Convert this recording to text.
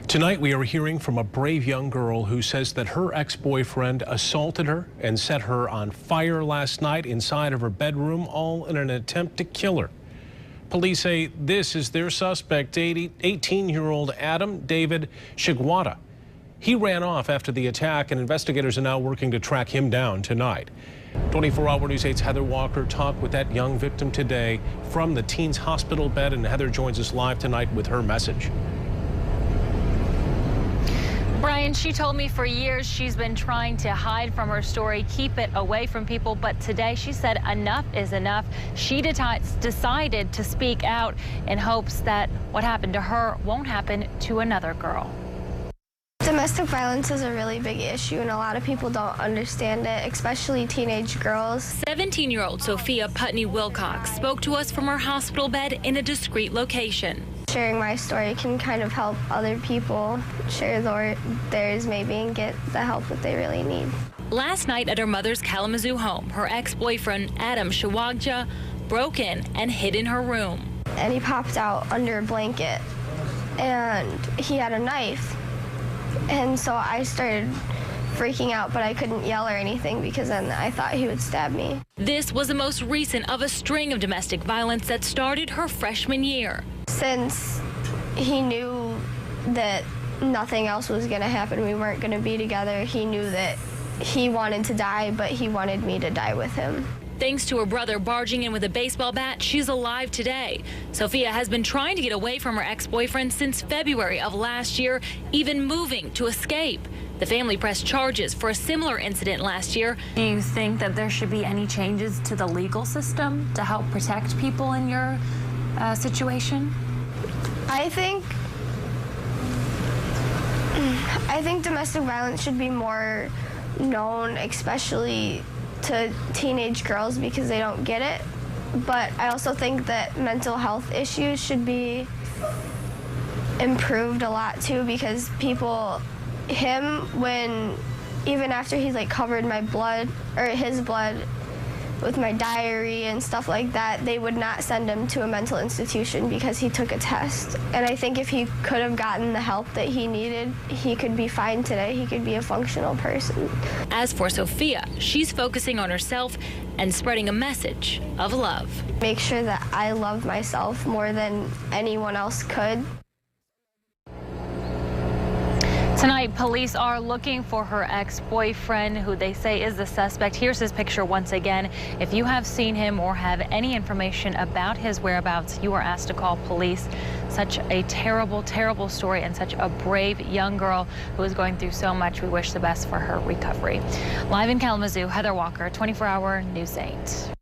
Tonight we are hearing from a brave young girl who says that her ex-boyfriend assaulted her and set her on fire last night inside of her bedroom, all in an attempt to kill her. Police say this is their suspect, 18-year-old Adam David Shigwata. He ran off after the attack, and investigators are now working to track him down tonight. 24-Hour News 8's Heather Walker talked with that young victim today from the teen's hospital bed, and Heather joins us live tonight with her message. Brian, she told me for years she's been trying to hide from her story, keep it away from people, but today she said enough is enough. She decided to speak out in hopes that what happened to her won't happen to another girl. Domestic violence is a really big issue, and a lot of people don't understand it, especially teenage girls. 17-year-old Sophia Putney Wilcox spoke to us from her hospital bed in a discreet location. Sharing my story can kind of help other people share theirs maybe and get the help that they really need. Last night at her mother's Kalamazoo home, her ex-boyfriend Adam Shigwata broke in and hid in her room. And he popped out under a blanket, and he had a knife. And so I started freaking out, but I couldn't yell or anything because then I thought he would stab me. This was the most recent of a string of domestic violence that started her freshman year. Since he knew that nothing else was going to happen, we weren't going to be together, he knew that he wanted to die, but he wanted me to die with him. Thanks to her brother barging in with a baseball bat, she's alive today. Sophia has been trying to get away from her ex-boyfriend since February of last year, even moving to escape. The family pressed charges for a similar incident last year. Do you think that there should be any changes to the legal system to help protect people in your situation? I think domestic violence should be more known, especially to teenage girls, because they don't get it. But I also think that mental health issues should be improved a lot too, because even after he's like covered my blood, or his blood, with my diary and stuff like that, they would not send him to a mental institution because he took a test. And I think if he could have gotten the help that he needed, he could be fine today. He could be a functional person. As for Sophia, she's focusing on herself and spreading a message of love. Make sure that I love myself more than anyone else could. Tonight, police are looking for her ex-boyfriend, who they say is the suspect. Here's his picture once again. If you have seen him or have any information about his whereabouts, you are asked to call police. Such a terrible, terrible story, and such a brave young girl who is going through so much. We wish the best for her recovery. Live in Kalamazoo, Heather Walker, 24-Hour News 8.